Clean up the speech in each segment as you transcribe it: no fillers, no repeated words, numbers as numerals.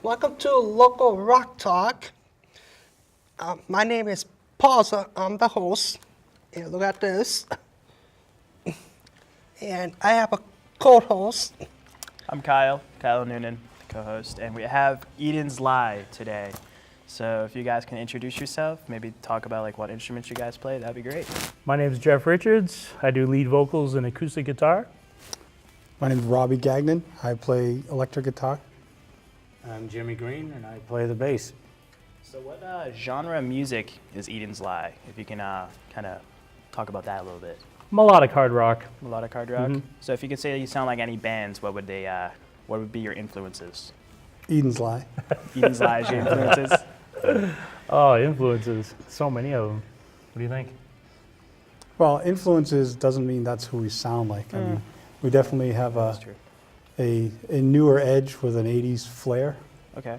Welcome to Local Rock Talk. My name is Paul, so I'm the host. And look at this. And I have a co-host. I'm Kyle Noonan, the co-host, and we have Edens Lie today. So if you guys can introduce yourself, maybe talk about like what instruments you guys play, that'd be great. My name is Jeff Richards. I do lead vocals and acoustic guitar. My name is Robbie Gagnon. I play electric guitar. I'm Jimmy Green, and I play the bass. So what genre of music is Edens Lie? If you can kind of talk about that a little bit. Melodic hard rock. Melodic hard rock. So if you could say that you sound like any bands, what would be your influences? Edens Lie. Edens Lie is your influences. Oh, influences. So many of them. What do you think? Well, influences doesn't mean that's who we sound like. I mean, we definitely have a newer edge with an 80s flair. Okay.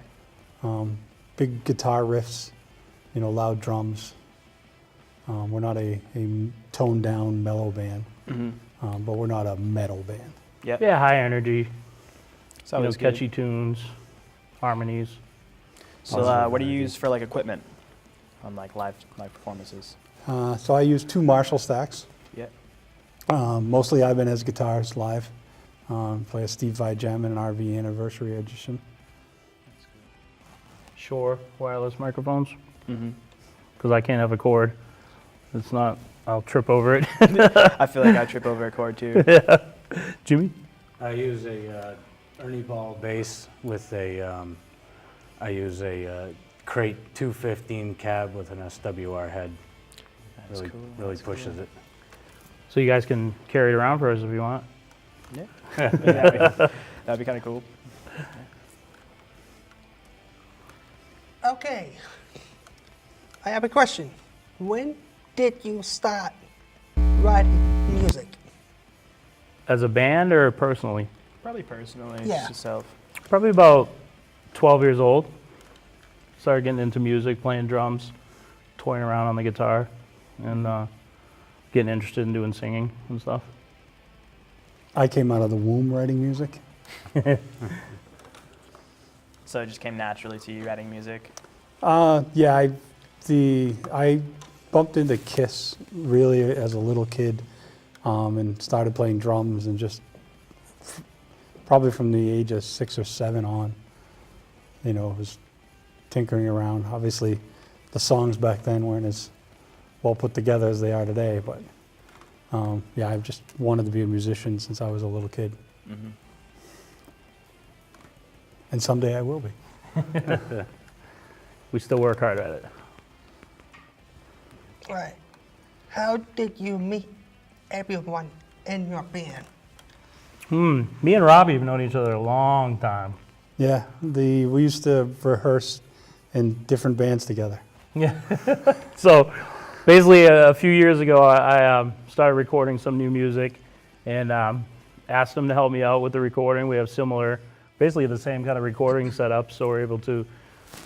Big guitar riffs, loud drums. We're not a toned down mellow band, but we're not a metal band. Yep. Yeah, high energy. So catchy tunes, harmonies. So what do you use for like equipment on like live performances? So I use 2 Marshall stacks. Yeah. Mostly Ibanez guitars live. Play a Steve Vai Gem and an RV Anniversary Edition. Shure wireless microphones. Because I can't have a cord. It's not, I'll trip over it. I feel like I trip over a chord too. Yeah. Jimmy? I use a Ernie Ball bass with I use a Crate 215 cab with an SWR head. That's really, cool. really That's pushes cool. it. So you guys can carry it around for us if you want. Yeah. That'd be kind of cool. Okay. I have a question. When did you start writing music? As a band or personally? Probably personally, Yeah. just yourself. Probably about 12 years old. Started getting into music, playing drums, toying around on the guitar, and getting interested in doing singing and stuff. I came out of the womb writing music. So it just came naturally to you writing music? Yeah, I bumped into Kiss really as a little kid, and started playing drums, and just probably from the age of 6 or 7 on, was tinkering around. Obviously, the songs back then weren't as well put together as they are today, but yeah, I've just wanted to be a musician since I was a little kid. And someday I will be. We still work hard at it. Right. How did you meet everyone in your band? Me and Robbie have known each other a long time. Yeah, we used to rehearse in different bands together. Yeah. So basically a few years ago, I started recording some new music and asked him to help me out with the recording. We have basically the same kind of recording setup, so we're able to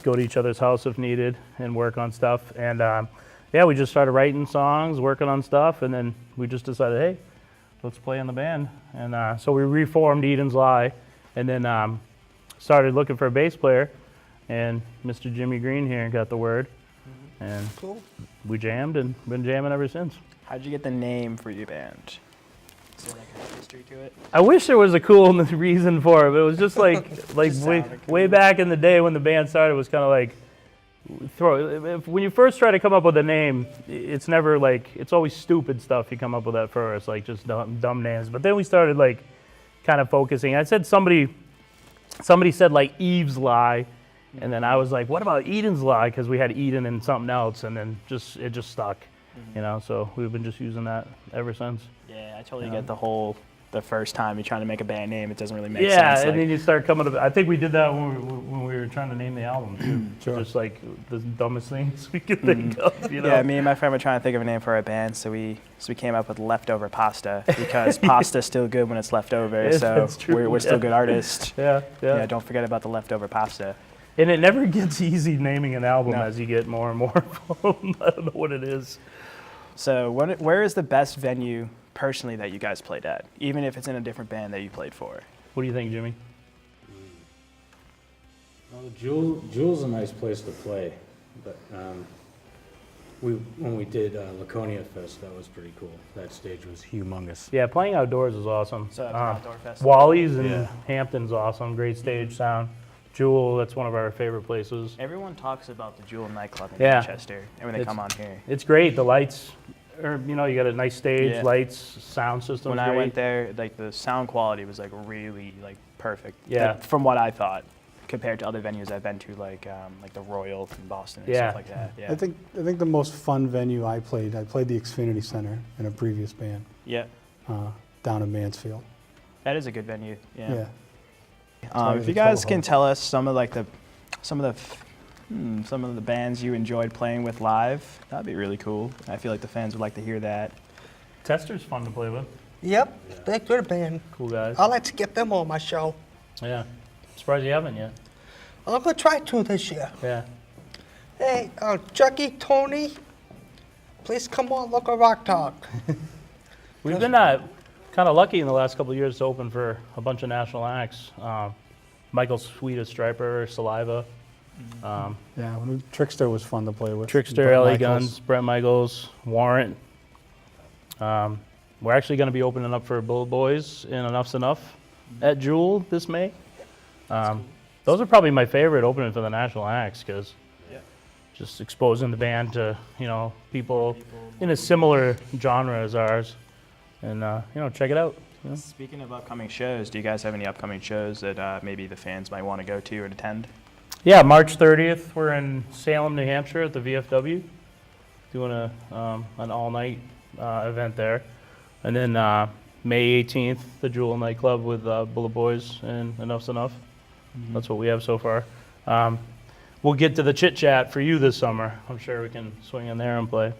go to each other's house if needed and work on stuff. And yeah, we just started writing songs, working on stuff, and then we just decided, hey, let's play in the band. And so we reformed Edens Lie, and then started looking for a bass player, and Mr. Jimmy Green here got the word, and Cool. we jammed and been jamming ever since. How'd you get the name for your band? Is there like a history to it? I wish there was a cool reason for it, but it was just like Just way, sounded way cool. back in the day when the band started, it was kind of like, when you first try to come up with a name, it's never like, it's always stupid stuff you come up with at first, like just dumb names. But then we started like kind of focusing. I said somebody said like Eve's Lie, and then I was like, what about Edens Lie? Because we had Eden and something else, and then it just stuck, so we've been just using that ever since. Yeah, I totally get the first time you're trying to make a band name, it doesn't really make Yeah, sense. and then you start coming up. I think we did that when we were trying to name the album too. Sure. Just like the dumbest things we could think of. Yeah, me and my friend were trying to think of a name for our band, so we came up with Leftover Pasta because pasta's still good when it's left over. Yeah, so that's true, we're still good artists. Yeah. Yeah, don't forget about the leftover pasta. And it never gets easy naming an album No. as you get more and more. I don't know what it is. So where is the best venue personally that you guys played at, even if it's in a different band that you played for? What do you think, Jimmy? Well, Jewel's a nice place to play, but when we did Laconia Fest, that was pretty cool. That stage was humongous. Yeah, playing outdoors is awesome. So that's an outdoor festival. Wally's in Yeah. Hampton's awesome. Great stage sound. Jewel, that's one of our favorite places. Everyone talks about the Jewel nightclub in Yeah. Manchester, and when they It's- come on here. It's great. The lights, you got a nice stage, Yeah. lights, sound system. When I great. went there, like the sound quality was like really like perfect. Yeah. Like, from what I thought, compared to other venues I've been to, like the Royal in Boston and Yeah. stuff like that. Yeah. I think the most fun venue I played the Xfinity Center in a previous band Yeah. down in Mansfield. That is a good venue. Yeah. Yeah. Sorry, If the you guys Toho. can tell us some of the bands you enjoyed playing with live, that'd be really cool. I feel like the fans would like to hear that. Tester's fun to play with. Yep, they're good band. Cool guys. I like to get them on my show. Yeah. Surprised you haven't yet. I'm gonna try to this year. Yeah. Hey, Chucky, Tony, please come on, look at Rock Talk. We've been kind of lucky in the last couple of years to open for a bunch of national acts. Michael Sweet of Striper, Saliva, Yeah, Trickster was fun to play with. Trickster, Brett LA Michaels. Guns, Brett Michaels, Warrant. We're actually going to be opening up for Bullet Boys in Enough's Enough at Jewel this May. Those are probably my favorite opening for the national acts because just exposing the band to people in a similar genre as ours, and check it out. Speaking of upcoming shows, do you guys have any upcoming shows that maybe the fans might want to go to or attend? Yeah, March 30th, we're in Salem, New Hampshire at the VFW, doing an all-night event there. And then May 18th, the Jewel nightclub with Bullet Boys and Enough's Enough. That's what we have so far. We'll get to the chit-chat for you this summer. I'm sure we can swing in there and play.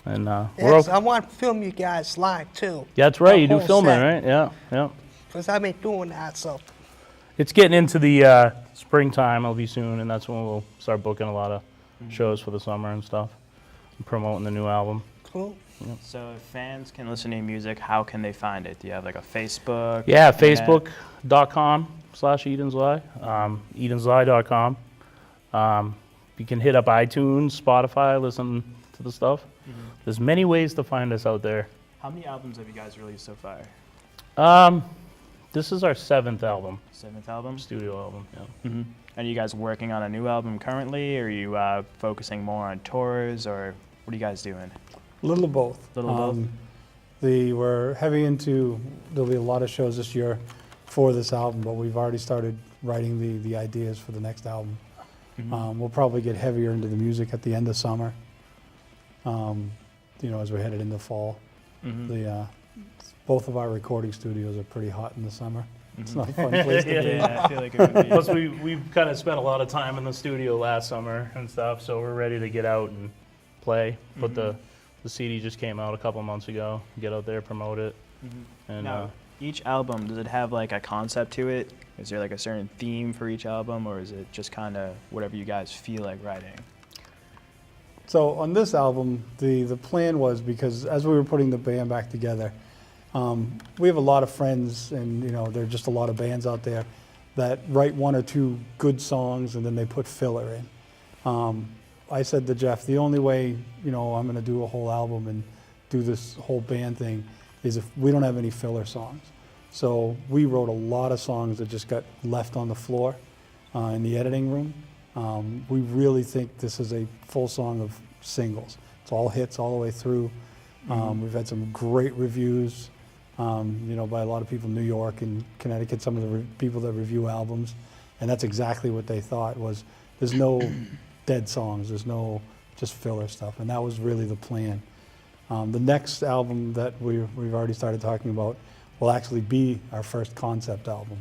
And we're Yes, I want to film you guys live too. yeah, that's right. the You do whole filming, set. right? Yeah. Because I've been doing that, so. It's getting into the springtime. It'll be soon, and that's when we'll start booking a lot of shows for the summer and stuff, and promoting the new album. Cool. So if fans can listen to your music, how can they find it? Do you have like a Facebook? Yeah, internet? Facebook.com/Edens Lie, edenslie.com. You can hit up iTunes, Spotify, listen to the stuff. There's many ways to find us out there. How many albums have you guys released so far? This is our 7th album, 7th album? studio album. Yeah. Mm-hmm. Are you guys working on a new album currently? Or are you focusing more on tours, or what are you guys doing? A little of both. Little of both? We're heavy into, there'll be a lot of shows this year for this album, but we've already started writing the ideas for the next album. We'll probably get heavier into the music at the end of summer, as we're headed into fall. Both of our recording studios are pretty hot in the summer. It's not a fun place to be. Yeah, I feel like it would be. Plus, we kind of spent a lot of time in the studio last summer and stuff, so we're ready to get out and play. But the CD just came out a couple months ago. Get out there, promote it. And Now, each album, does it have like a concept to it? Is there like a certain theme for each album, or is it just kind of whatever you guys feel like writing? So on this album, the plan was, because as we were putting the band back together, we have a lot of friends, and there are just a lot of bands out there that write one or two good songs and then they put filler in. I said to Jeff, the only way I'm going to do a whole album and do this whole band thing is if we don't have any filler songs. So we wrote a lot of songs that just got left on the floor in the editing room. We really think this is a full song of singles. It's all hits all the way through. We've had some great reviews, by a lot of people in New York and Connecticut, some of the people that review albums, and that's exactly what they thought was, there's no dead songs, there's no just filler stuff, and that was really the plan. The next album that we've already started talking about will actually be our first concept album.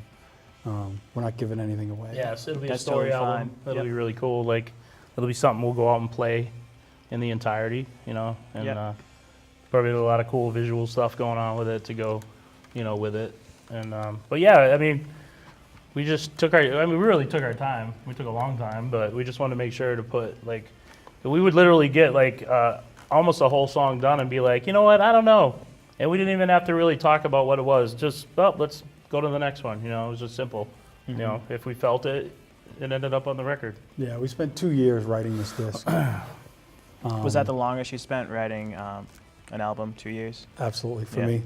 We're not giving anything away. yeah, so it'll be That's a story totally album. fine. That'll Yep. be really cool. Like, it'll be something we'll go out and play in the entirety, and Yep. probably a lot of cool visual stuff going on with it to go, with it. And but yeah, I mean, we just took we really took our time. We took a long time, but we just wanted to make sure to put we would literally get almost a whole song done and be like, you know what, I don't know. And we didn't even have to really talk about what it was. Just, let's go to the next one. It was just simple. If we felt it, it ended up on the record. Yeah, we spent 2 years writing this disc. Was that the longest you spent writing an album? 2 years? Absolutely, for Yeah. me.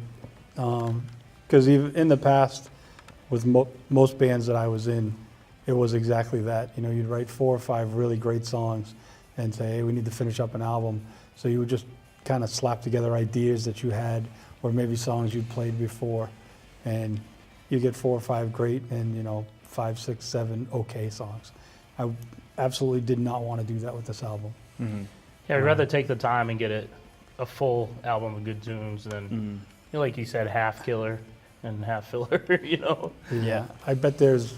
Because even in the past, with most bands that I was in, it was exactly that. You know, you'd write 4 or 5 really great songs and say, hey, we need to finish up an album. So you would just kind of slap together ideas that you had, or maybe songs you'd played before, and you get 4 or 5 great and, you know, 5, 6, 7 okay songs. I absolutely did not want to do that with this album. Yeah, I'd rather take the time and get a full album of good tunes than, you know, like you said, half killer and half filler, you know? Yeah. I bet there's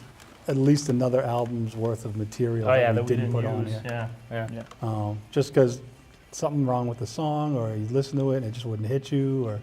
at least another album's worth of material Oh, yeah, that we didn't put on use. here. Yeah. Just because something wrong with the song, or you listen to it and it just wouldn't hit you, or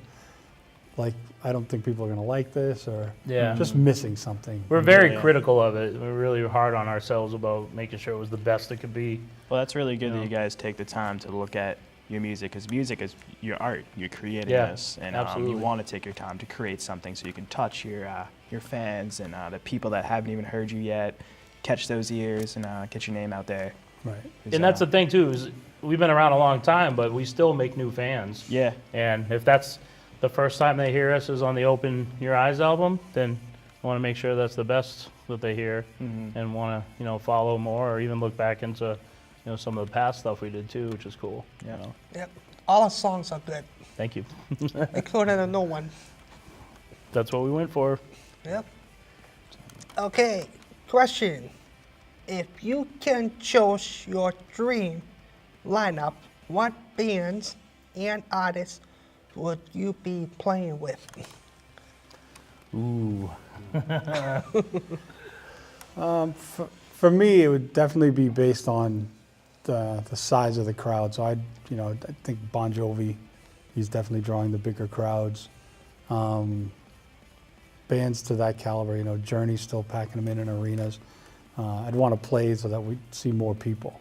like, I don't think people are going to like this, or Yeah. just missing something. We're very Yeah. critical of it. We're really hard on ourselves about making sure it was the best it could be. Well, that's really good Yeah. that you guys take the time to look at your music, because music is your art. You're creating Yeah, this, and absolutely. you want to take your time to create something so you can touch your fans and the people that haven't even heard you yet, catch those ears and get your name out there. Right. 'Cause, And that's the thing too, is we've been around a long time, but we still make new fans. yeah. And if that's the first time they hear us is on the Open Your Eyes album, then I want to make sure that's the best that they hear, and want to, you know, follow more, or even look back into, you know, some of the past stuff we did too, which is cool. Yeah. You know? Yep. All our songs are good, Thank you. including the new one. That's what we went for. Yep. Okay, question. If you can choose your dream lineup, what bands and artists would you be playing with? Ooh. For me, it would definitely be based on the size of the crowd. So I think Bon Jovi, he's definitely drawing the bigger crowds. Bands to that caliber, you know, Journey's still packing them in arenas. I'd want to play so that we see more people.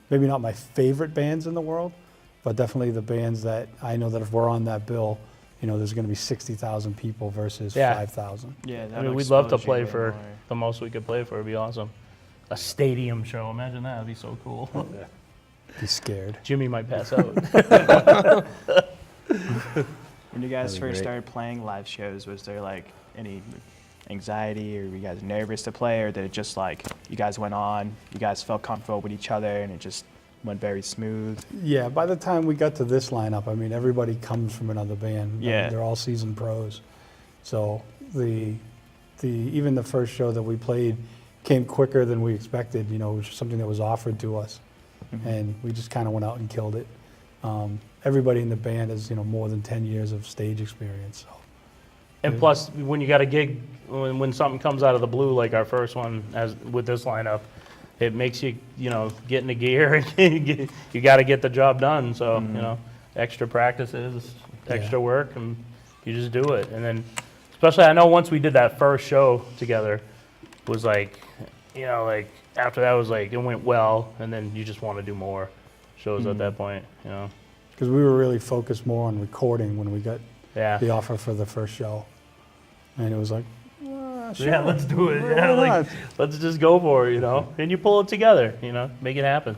Maybe not my favorite bands in the world, but definitely the bands that I know that if we're on that bill, you know, there's going to be 60,000 people versus Yeah. 5,000. Yeah. I mean, we'd love to play for the most we could play for. It'd be awesome. A stadium show, imagine that. It'd be so cool. Be scared. Jimmy might pass out. When you guys first started playing live shows, was there like any anxiety, or were you guys nervous to play, or did it just like you guys went on, you guys felt comfortable with each other, and it just went very smooth? Yeah, by the time we got to this lineup, I mean, everybody comes from another band. I mean, Yeah. they're all seasoned pros. So even the first show that we played came quicker than we expected. You know, it was just something that was offered to us, and we just kind of went out and killed it. Everybody in the band has, you know, more than 10 years of stage experience. So. And plus, when you got a gig, when something comes out of the blue, like our first one as with this lineup, it makes you, you know, get into gear. And you got to get the job done. So, you know, extra practices, extra work, and you just do it. And then, especially, I know once we did that first show together, was like, you know, like after that was like, it went well, and then you just want to do more shows at that point, you know. Because we were really focused more on recording when we got Yeah. the offer for the first show. And it was like, sure. Yeah, let's do it. Why Yeah, like, not? let's just go for it, you know. And you pull it together, you know, make it happen.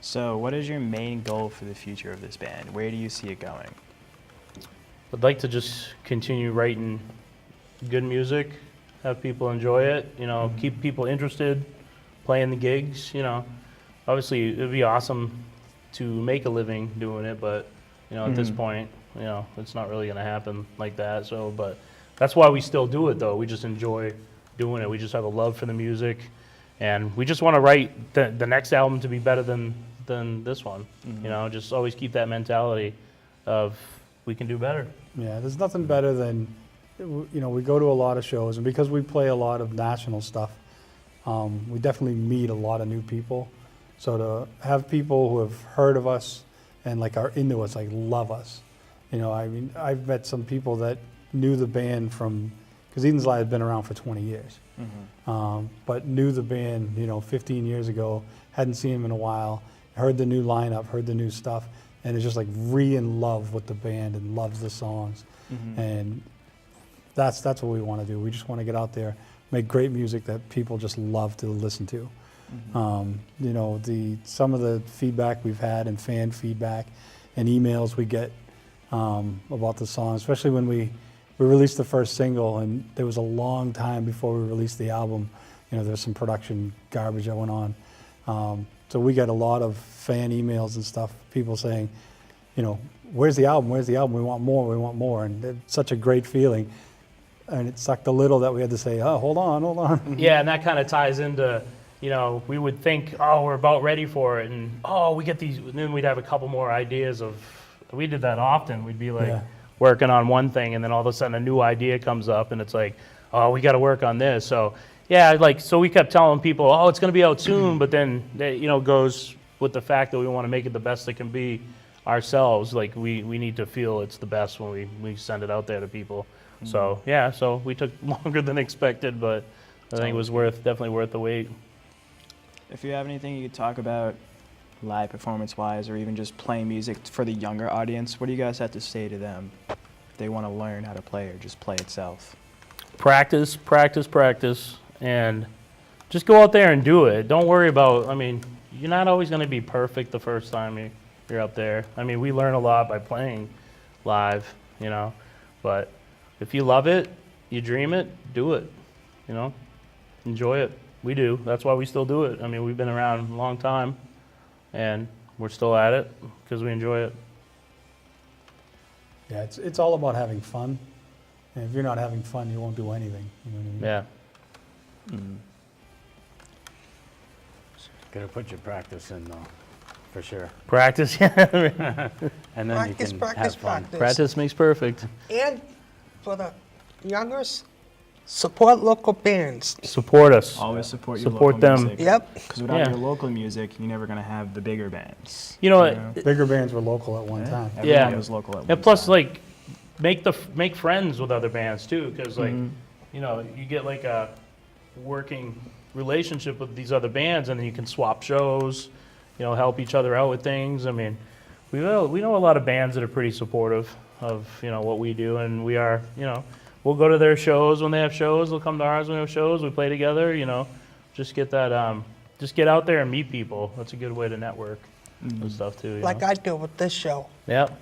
So, what is your main goal for the future of this band? Where do you see it going? I'd like to just continue writing good music, have people enjoy it, you know, keep people interested, playing the gigs, you know. Obviously, it'd be awesome to make a living doing it, but, you know, at this point, you know, it's not really going to happen like that. So, but that's why we still do it, though. We just enjoy doing it. We just have a love for the music, and we just want to write the next album to be better than this one. You know, just always keep that mentality of we can do better. Yeah, there's nothing better than, you know, we go to a lot of shows, and because we play a lot of national stuff, we definitely meet a lot of new people. So to have people who have heard of us and like are into us, like love us. You know, I mean, I've met some people that knew the band from, because Edens Lie had been around for 20 years, but knew the band, you know, 15 years ago, hadn't seen them in a while, heard the new lineup, heard the new stuff, and is just like in love with the band and loves the songs. And that's what we want to do. We just want to get out there, make great music that people just love to listen to. You know, some of the feedback we've had and fan feedback and emails we get about the song, especially when we released the first single, and there was a long time before we released the album. You know, there's some production garbage that went on. So we get a lot of fan emails and stuff, people saying, you know, where's the album? Where's the album? We want more, we want more. And it's such a great feeling. And it sucked a little that we had to say, oh, hold on, hold on. Yeah, and that kind of ties into, you know, we would think, oh, we're about ready for it, and oh, we get these, and then we'd have a couple more ideas of, we did that often. We'd be like working on one thing, and then all of a sudden a new idea comes up, and it's like, oh, we got to work on this. So yeah, like, so we kept telling people, oh, it's going to be out soon, but then, you know, goes with the fact that we want to make it the best it can be ourselves. Like, we need to feel it's the best when we send it out there to people. So yeah, so we took longer than expected, but I think it was definitely worth the wait. If you have anything you could talk about live performance-wise, or even just playing music for the younger audience, what do you guys have to say to them if they want to learn how to play or just play itself? Practice, practice, practice, and just go out there and do it. Don't worry about, I mean, you're not always going to be perfect the first time you're up there. I mean, we learn a lot by playing live, you know, but if you love it, you dream it, do it, you know, enjoy it. We do. That's why we still do it. I mean, we've been around a long time, and we're still at it because we enjoy it. Yeah, it's all about having fun. And if you're not having fun, you won't do anything. You know what I mean? Yeah. Gotta put your practice in though, for sure. Practice, yeah. And then Practice, you can practice, have fun. practice. Practice makes perfect. And for the youngers, support local bands. Support us. Always support your Support local them. music. Yep. Because without Yeah. your local music, you're never going to have the bigger bands. You know, Bigger bands were local at one time. Everyone Yeah. was local at one and plus, time. like, make friends with other bands too, because like, you know, you get like a working relationship with these other bands, and then you can swap shows, you know, help each other out with things. I mean, we know a lot of bands that are pretty supportive of, you know, what we do, and we are, you know, we'll go to their shows when they have shows. They'll come to ours when we have shows. We play together. You know, just get that. Just get out there and meet people. That's a good way to network and stuff too. You Like know? I do with this show. Yep.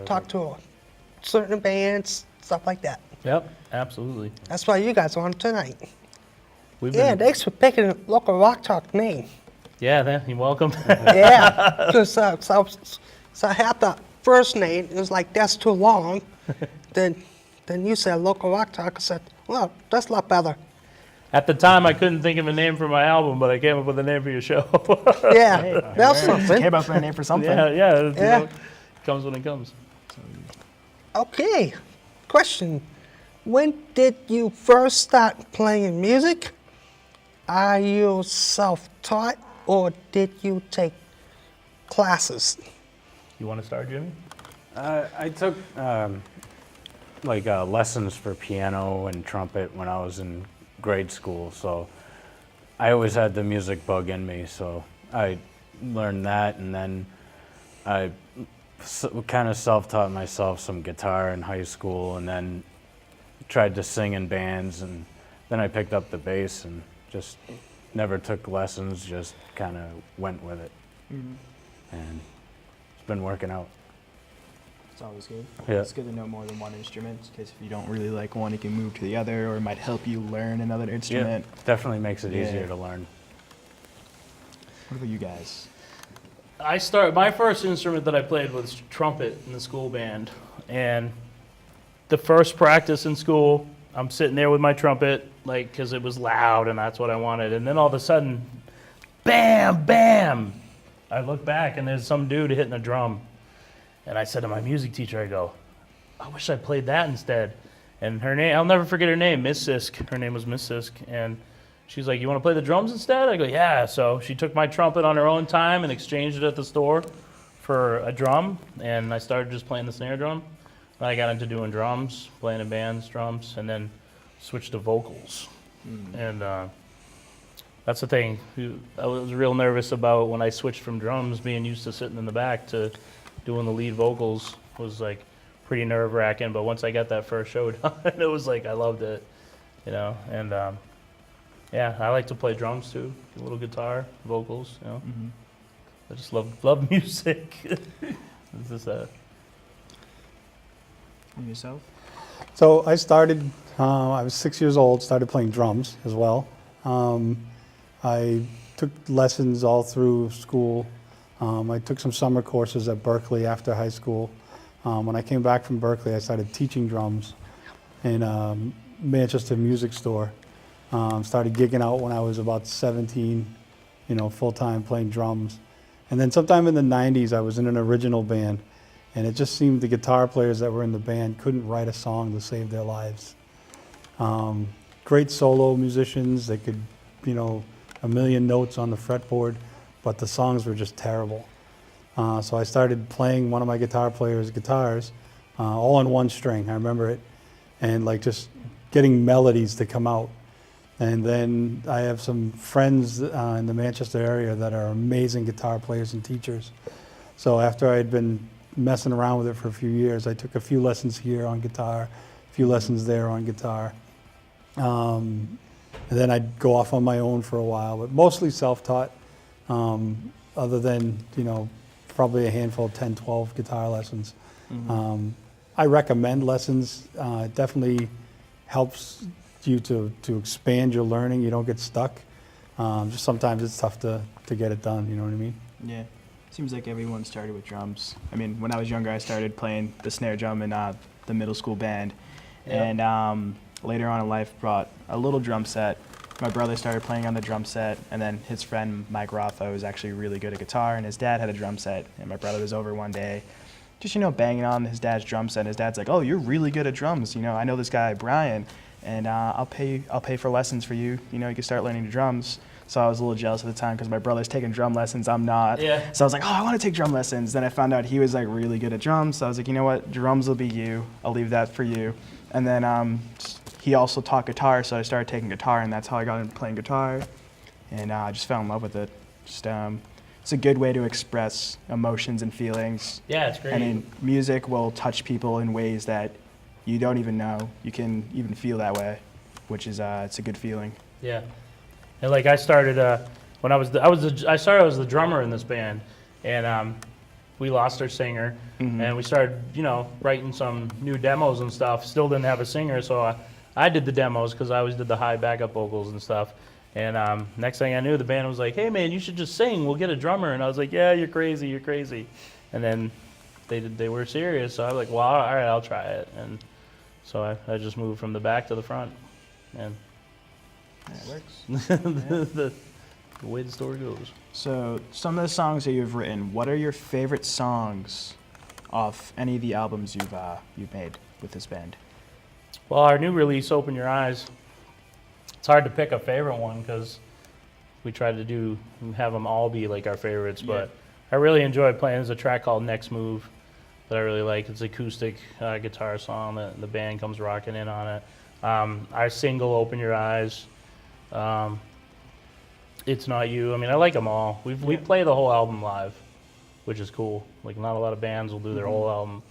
Talk to certain bands, stuff like that. Yep. Absolutely. That's why you guys are on tonight. We've Yeah, been. thanks for picking a local Rock Talk name. Yeah. You're welcome. Yeah, because so I had the first name. It was like, that's too long. Then you said local Rock Talk. I said, well, that's a lot better. At the time, I couldn't think of a name for my album, but I came up with a name for your show. Yeah, that's Care something. about that name for something. yeah. You Yeah. know, comes when it comes. Okay, question. When did you first start playing music? Are you self-taught or did you take classes? You want to start, Jimmy? I took lessons for piano and trumpet when I was in grade school, so I always had the music bug in me, so I learned that, and then I kind of self-taught myself some guitar in high school, and then tried to sing in bands, and then I picked up the bass and just never took lessons, just kind of went with it. And it's been working out. It's always good. Yeah. It's good to know more than one instrument, because if you don't really like one, you can move to the other, or it might help you learn another instrument. Definitely makes it Yeah. easier to learn. What about you guys? My first instrument that I played was trumpet in the school band, and the first practice in school, I'm sitting there with my trumpet, like, because it was loud and that's what I wanted, and then all of a sudden, bam, bam, I look back and there's some dude hitting a drum, and I said to my music teacher, I go, I wish I played that instead. And her name, I'll never forget her name, Miss Sisk. Her name was Miss Sisk, and she's like, you want to play the drums instead? I go, yeah. So she took my trumpet on her own time and exchanged it at the store for a drum, and I started just playing the snare drum. Then I got into doing drums, playing in bands, drums, and then switched to vocals. And that's the thing. I was real nervous about when I switched from drums, being used to sitting in the back, to doing the lead vocals was like pretty nerve-wracking. But once I got that first show done, it was like I loved it. And yeah, I like to play drums too, a little guitar, vocals. I just love music. It's just And yourself? So I started, I was 6 years old, started playing drums as well. I took lessons all through school. I took some summer courses at Berkeley after high school. When I came back from Berkeley, I started teaching drums in Manchester Music Store. Started gigging out when I was about 17, full-time playing drums. And then sometime in the 90s, I was in an original band, and it just seemed the guitar players that were in the band couldn't write a song to save their lives. Great solo musicians, they could, a million notes on the fretboard, but the songs were just terrible. So I started playing one of my guitar players' guitars, all on one string, I remember it, and like just getting melodies to come out. And then I have some friends in the Manchester area that are amazing guitar players and teachers. So after I had been messing around with it for a few years, I took a few lessons here on guitar, a few lessons there on guitar. And then I'd go off on my own for a while, but mostly self-taught, other than, probably a handful of 10, 12 guitar lessons. I recommend lessons. It definitely helps you to expand your learning. You don't get stuck. Just sometimes it's tough to get it done, you know what I mean? Yeah. Seems like everyone started with drums. I mean, when I was younger, I started playing the snare drum in the middle school band. Yeah. And later on in life, brought a little drum set. My brother started playing on the drum set, and then his friend Mike Rotho was actually really good at guitar, and his dad had a drum set. And my brother was over one day, just banging on his dad's drum set. And his dad's like, "Oh, you're really good at drums. I know this guy Brian, and I'll pay for lessons for you. You can start learning the drums." So I was a little jealous at the time because my brother's taking drum lessons, I'm not. Yeah. So I was like, "Oh, I want to take drum lessons." Then I found out he was like really good at drums. So I was like, "You know what? Drums will be you. I'll leave that for you." And then he also taught guitar, so I started taking guitar, and that's how I got into playing guitar. And I just fell in love with it. Just it's a good way to express emotions and feelings. Yeah, it's great. I mean, music will touch people in ways that you don't even know. You can even feel that way, which is it's a good feeling. Yeah, and like I started when I started as the drummer in this band, and we lost our singer, and we started writing some new demos and stuff. Still didn't have a singer, so I did the demos because I always did the high backup vocals and stuff. And next thing I knew, the band was like, "Hey man, you should just sing. We'll get a drummer." And I was like, "Yeah, you're crazy, you're crazy." And then they were serious, so I was like, "Well, all right, I'll try it." And so I just moved from the back to the front, and That works. the way the story goes. So some of the songs that you've written, what are your favorite songs off any of the albums you've made with this band? Well, our new release, "Open Your Eyes," it's hard to pick a favorite one because we tried to have them all be like our favorites, but I really enjoy playing. There's a track called "Next Move" that I really like. It's an acoustic guitar song that the band comes rocking in on it. Our single, "Open Your Eyes," "It's Not You." I mean, I like them all. We play the whole album live, which is cool. Like, not a lot of bands will do their whole album,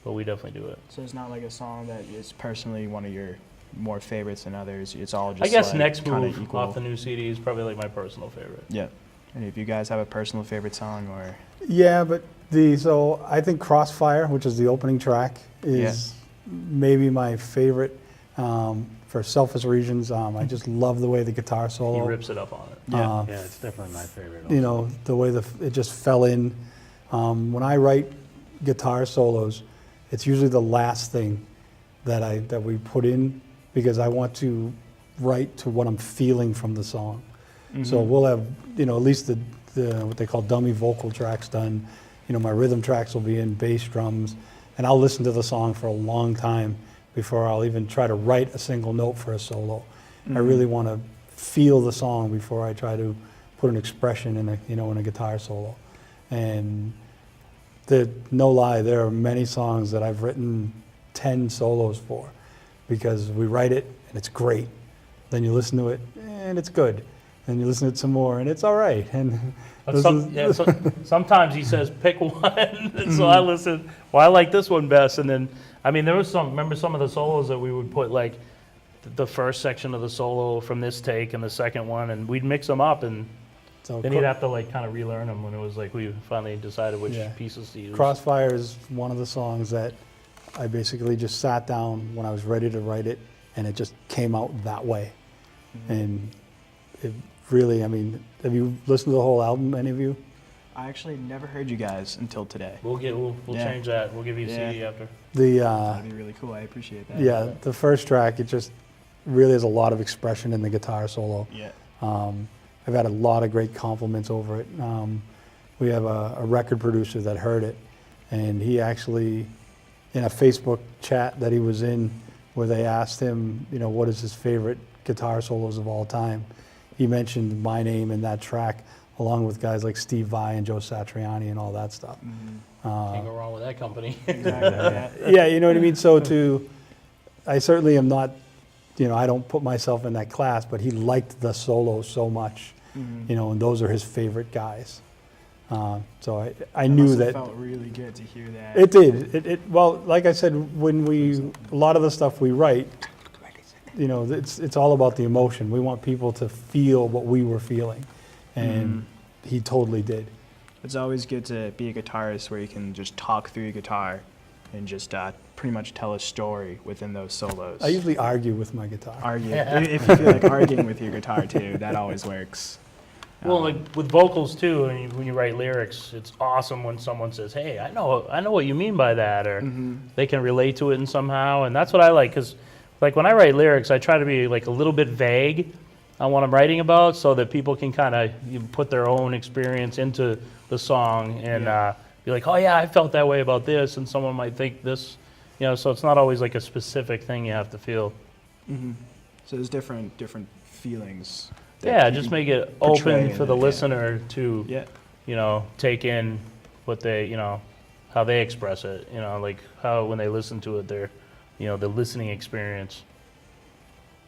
but we definitely do it. So it's not like a song that is personally one of your more favorites than others. It's all just I guess like "Next kinda Move" equal. off the new CD is probably like my personal favorite. Yeah. And if you guys have a personal favorite song or... Yeah, but so I think "Crossfire," which is the opening track, is maybe my favorite for selfish reasons. I just love the way the guitar solo. He rips it up on it. Yeah. Yeah, it's definitely my favorite. The way it just fell in. When I write guitar solos, it's usually the last thing that we put in because I want to write to what I'm feeling from the song. So we'll have at least the what they call dummy vocal tracks done. My rhythm tracks will be in bass, drums, and I'll listen to the song for a long time before I'll even try to write a single note for a solo. I really want to feel the song before I try to put an expression in a guitar solo. And no lie, there are many songs that I've written 10 solos for because we write it and it's great. Then you listen to it and it's good. And you listen to it some more and it's all right. And But sometimes he says, "Pick one," and so I listen. Well, I like this one best, and then remember some of the solos that we would put like the first section of the solo from this take and the second one, and we'd mix them up, and So then he'd have to like kind of relearn them when it was like we finally decided which Yeah. pieces to use. Crossfire is one of the songs that I basically just sat down when I was ready to write it, and it just came out that way. And it really, I mean, have you listened to the whole album, any of you? I actually never heard you guys until today. We'll Yeah. change that. We'll give you a Yeah. CD after. That'd be really cool. I appreciate that. Yeah, the first track, it just really has a lot of expression in the guitar solo. Yeah. I've had a lot of great compliments over it. We have a record producer that heard it, and he actually, in a Facebook chat that he was in, where they asked him, you know, what is his favorite guitar solos of all time, he mentioned my name in that track, along with guys like Steve Vai and Joe Satriani and all that stuff. Can't go wrong with that company. Exactly. Yeah. Yeah, you know what I mean? So I certainly am not, you know, I don't put myself in that class, but he liked the solo so much, you know, and those are his favorite guys. So I knew Must have that. felt really good to hear that. It did. Well, like I said, when a lot of the stuff we write, you know, it's all about the emotion. We want people to feel what we were feeling, and he totally did. It's always good to be a guitarist where you can just talk through your guitar and just pretty much tell a story within those solos. I usually argue with my guitar. argue. If you feel like arguing with your guitar too, that always works. Well, like with vocals too, and when you write lyrics, it's awesome when someone says, "Hey, I know what you mean by that," or they can relate to it in somehow, and that's what I like. Because, like when I write lyrics, I try to be like a little bit vague on what I'm writing about, so that people can kind of put their own experience into the song and be like, "Oh yeah, I felt that way about this," and someone might think this, you know. So it's not always like a specific thing you have to feel. So there's different feelings. that Yeah, you just can make it portray open in for the it, yeah. listener to, Yeah. you know, take in what they, you know, how they express it, you know, like how when they listen to it, they're, you know, the listening experience.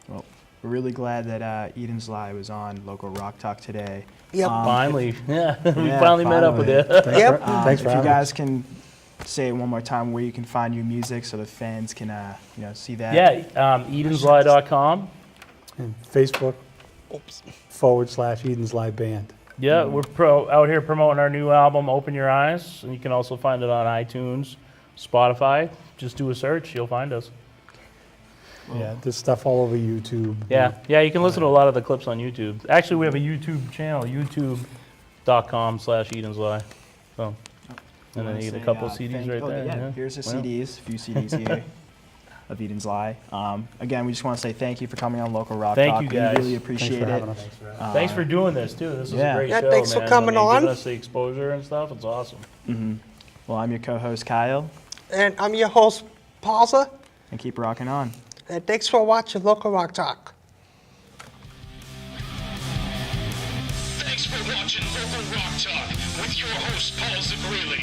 Well, we're really glad that Edens Lie was on Local Rock Talk today. Yep. Finally, yeah, we Yeah, finally met up with you. finally. Yep. Thanks for If you having guys can say it one more time where you can find your music so the fans can you know, see that. Yeah, edenslie.com. And Facebook /Edens Lie Band. Yeah, we're out here promoting our new album, Open Your Eyes, and you can also find it on iTunes, Spotify. Just do a search, you'll find us. Yeah, there's stuff all over YouTube. Yeah, you can listen to a lot of the clips on YouTube. Actually, we have a YouTube channel, youtube.com/Edens Lie. So, and then you get a couple CDs right there. Yeah, here's the CDs, a few CDs here of Edens Lie. Again, we just want to say thank you for coming on Local Rock Thank Talk. you, guys. We really Thanks appreciate for it. having us. Thanks for doing this too. This is Yeah. a great Yeah, show, thanks for man. coming I mean, on. giving us the exposure and stuff. It's awesome. Well, I'm your co-host, Kyle, And I'm your host, Pausa. and keep rocking on. And thanks for watching Local Rock Talk. Thanks for watching Local Rock Talk with your host, Paul Zabrili.